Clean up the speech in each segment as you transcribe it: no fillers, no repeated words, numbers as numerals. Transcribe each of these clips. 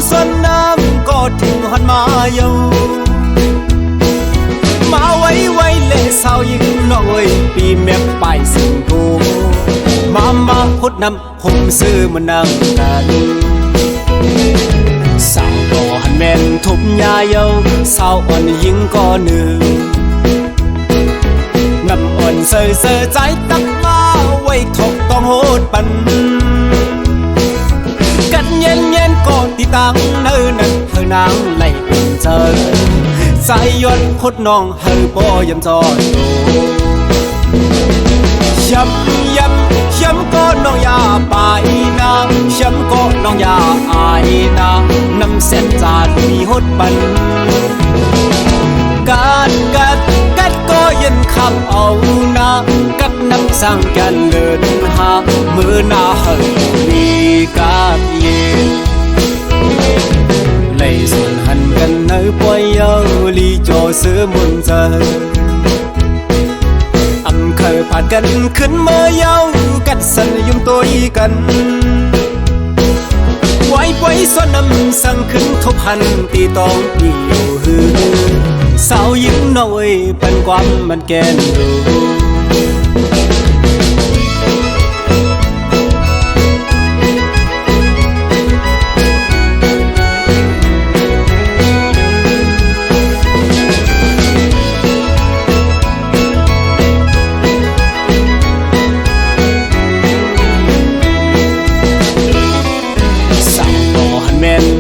ส่วนน้ำก็ถึงหันมาเยามาไว้เล่สาวยิ่งน้อยปีแม่ไปสิ่งกูมาพุดนำผมซื้อมานั่งกันสาวก็หันแม่นทุบยาเยาสาวอ่อนยิ่งก็หนึ่งน้ำอ่อนเซ่อใจตักมาไว้ถกต้องโหดปันกันเย็นก็ที่ตั้งเนื้อนั้นเธอนางไล่เป็นเจอสายยนพุดน้องเฮอบ่ยำจอดโตย้ำก็น้องอย่าไปนะย้ำก็น้องอย่าอายนะน้ำเส้นจานมีหดปันกัดก็ยันคำเอานะกัดน้ำสั่งกันเลินหามือหน้าเฮอมีกัดเย็นเลยส่วนหันกันเนื้อปอยเยาลีโจซื้อมุนเจอเคยผ่านกันขึ้นเมื่อเยากัดสันยุ่มตัวกันไว้ส่วนน้ำสั่งขึ้นทบหันตีตองตีอยู่หือสาวยิ้มน้อยเป็นความมันแกนดู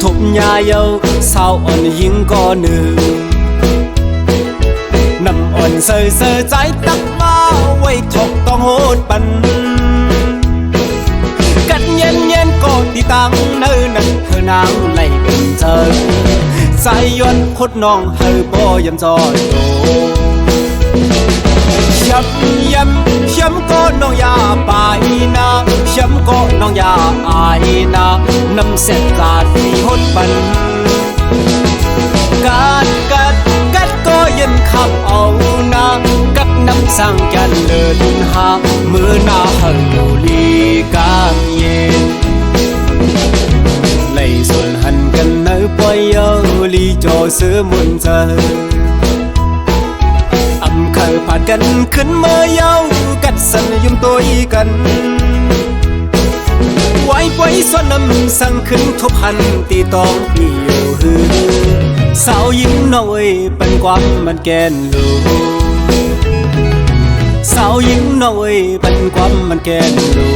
ทุบยาเยาสาวอ่อนยิ่งก็หนึ่งน้ำอ่อนเซ่อใจตักมาไว้ถกต้องโหดปันกันเย็นก็ที่ตั้งเนื้อนั้นเธอนางไล่เป็นเจอสายยนพุดน้องเฮอบ่ยำจอดโตย้ำก็น้องอย่าไปนะย้ำก็น้องอย่าอายนะน้ำเส้นกาดมีหดปันกัดก็ยันคำเอานะกัดน้ำสั่งกันเลินหามือหน้าเฮอลีกางเย็นเลยส่วนหันกันเนื้อปอยเยาลีโจซื้อมุนเจอเคยผ่านกันขึ้นเมื่อเยากัดสันยุ่มตัวกันไว้ส่วนน้ำสั่งขึ้นทบหันตีตองตีอยู่หือสาวยิ้มน้อยเป็นความมันแกนลูสาวยิ้มน้อยเป็นความมันแกนลู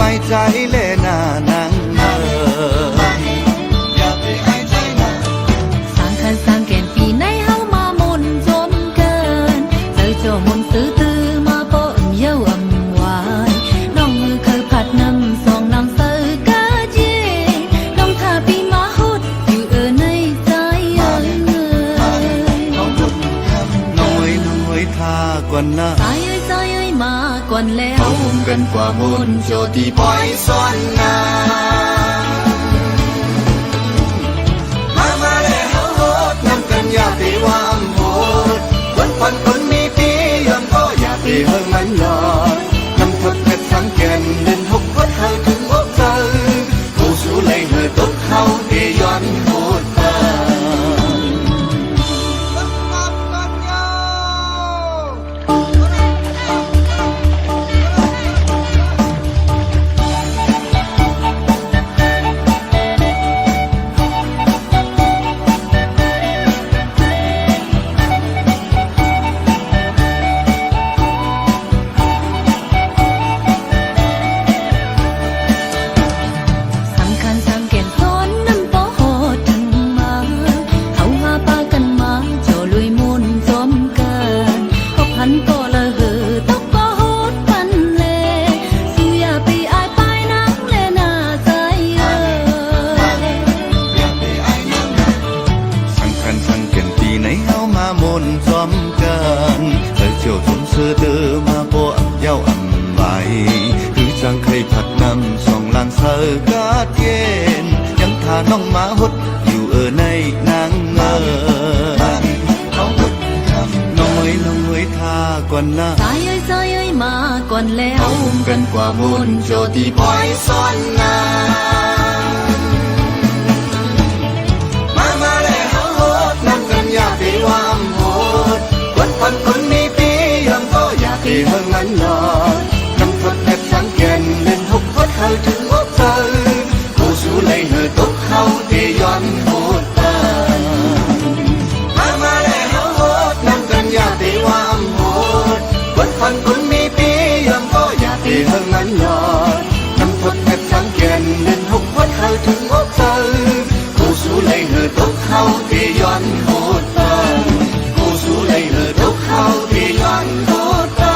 ไปใจเล่นานางอย่าไปให้ใจนางสร้างคันสร้างแก่นปีในเฮามามุนจมเกินเจอโจมุนตื้อตื้อมาโปะเย้าอำวายน้องมือเคยผัดน้ำสองนำเสือกะเจน้องท่าปีมาหุดอยู่ในใจน้องไว้ท่ากว่าน่ะใจมาก่อนแล้วเขาหุ่มกันกว่ามุนโจที่ปล่อยซ่อนนามาเลยเฮาโหดนำกันอย่าไปว่าอำโหดคนพันคนมีปียอมก็อย่าไปเฮิงมันหลอดนำทดเพชรสังเกตเดินหกวัดเฮาถึงอกใจผู้สู้เลยเฮอตกเขาที่ย้อนโหดตาน้องมาหดอยู่ในนางน้องไว้ท่ากว่าน่ะใจมาก่อนแล้วเขาหุ่มกันกว่ามุนโจที่ปล่อยซ่อนนามาเลยเฮาโหดนำกันอย่าไปว่าอำโหดคนพันคนมีปียอมก็อย่าไปเฮิงมันหลอดนำทดแอบสังเกตเล่นหกวัดเฮาถึงอกใจผู้สู้เลยเฮอตกเขาที่ย้อนโหดตามาเลยเฮาโหดนำกันอย่าไปว่าอำโหดคนพันคนมีปียอมก็อย่าไปเฮิงมันหลอดนำทดแอบสังเกตเล่นหกวัดเฮาถึงอกใจผู้สู้เลยเฮอตกเขาที่ย้อนโหดตาผู้สู้เลยเฮอตกเขาที่ย้อนโหดตา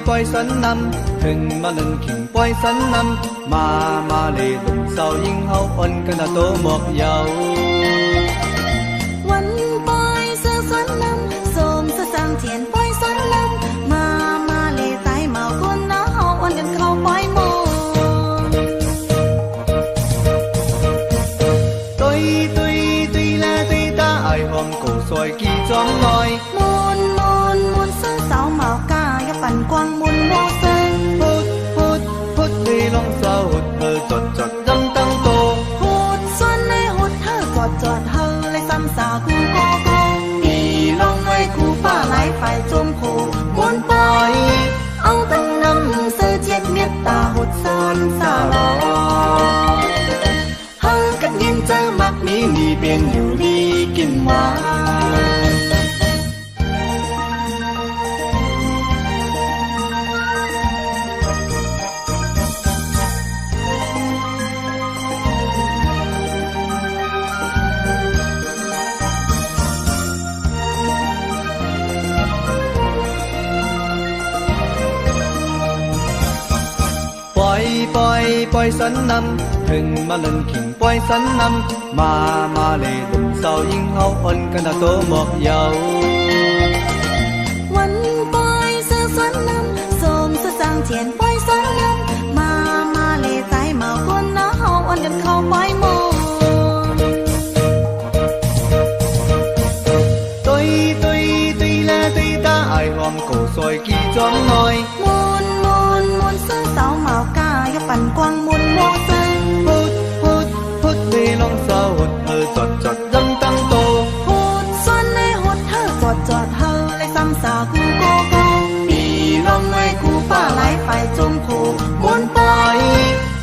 ปล่อยสันนำถึงมาเล่นขิงปล่อยสันนำมาเลยหนุ่มสาวยิงเฮาอ่อนกันโตหมอกเยาวันปล่อยเสือสันนำโสมเสือสร้างเทียนปล่อยสันนำมาเลยตายเมาคนน้าเฮาอ่อนกันเข้าปล่อยโมตุยละตุยตาไอห้องกูซอยกี่จอมน้อยมุนเสือสาวเมากาอย่าปั่นกวางมุนโมเซงพุดดีลองเศร้าหุดเธอจดจำตั้งโตหุดส่วนในหุดเธอจอดเธอเลยซ้ำสากูโกปีลองไว้กูป้าหลายฝ่ายจมโคมวนปล่อยเอาตั้งน้ำเสือเจ็ดเมียตาหุดซ้อนสาลอเฮากันยินเจอ มักมีนี่เป็นอยู่ดีกินหวาน ปล่อยสันนำถึงมาเล่นขิงปล่อยสันนำมาเลยดุมสาวยิงเฮาอ่อนกันตาโตหมอกเยาวันปล่อยเสือสันนำสมสุดสังเทียนปล่อยสันนำมาเลยใจเมาคนนะเฮาอ่อนกันเข้าไปหมดตุยและตุยตาไอหอมกูซอยกี่จอมน้อยมุนเสือสาวเมากาอย่าปั่นกวางมุนโมเซพุดในลองสาวหดจอดดำตั้งโตหุดซ้อนในหุดเธอจอดเธอเลยซ้ำสากูโกปีลองไว้กูป้าไหลไฟจมผูมุนไป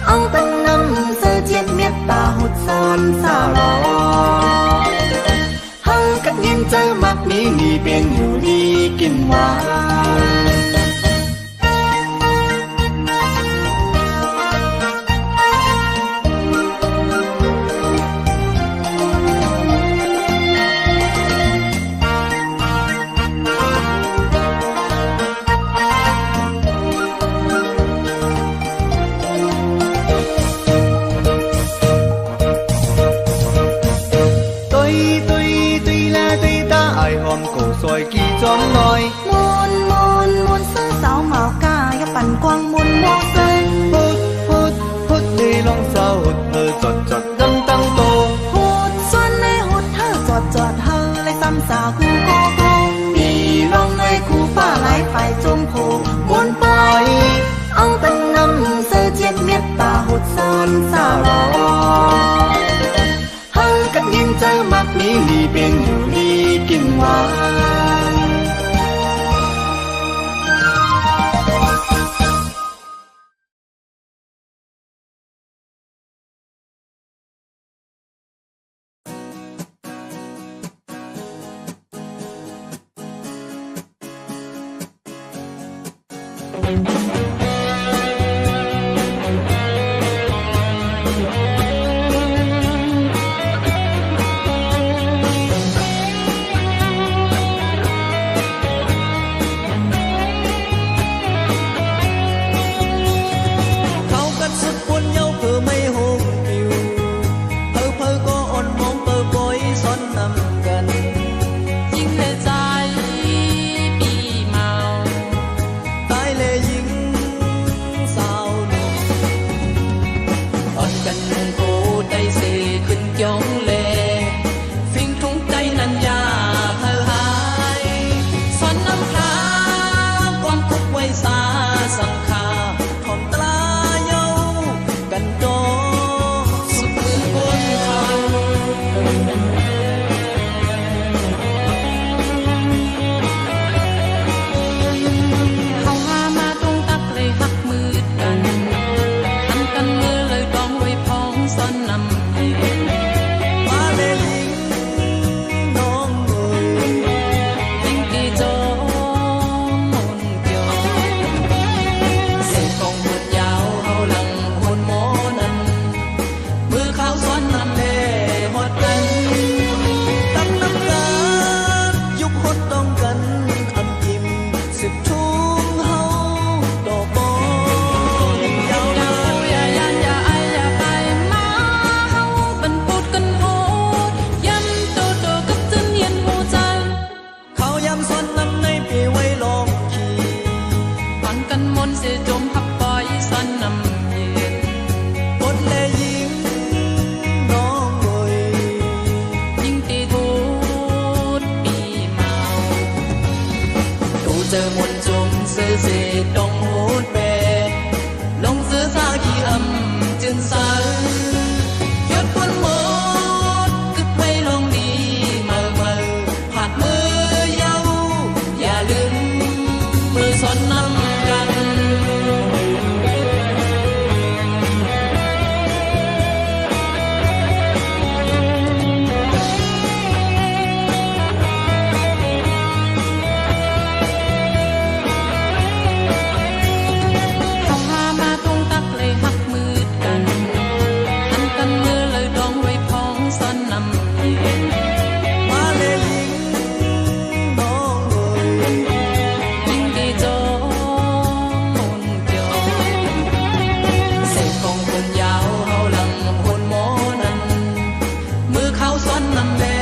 เอาตั้งน้ำเสือเจียดเม็ดตาหุดซ้อนสาวรอหังกัดยินเจอมักมีนี่เป็นอยู่ดีกินหวานซอยกี่จอมน้อยมุนเสือสาวเมากาอย่าปั่นกวางมุนโมเซพุดในลองสาวหดจอดดำตั้งโตหุดซ้อนในหุดเธอจอดเธอเลยซ้ำสากูโกปีลองไว้กูป้าไหลไฟจมผูมุนไปเอาตั้งน้ำเสือเจียดเม็ดตาหุดซ้อนสาวรอหังกัดยินเจอมักมีนี่เป็นอยู่ดีกินหวานเ อนนำแด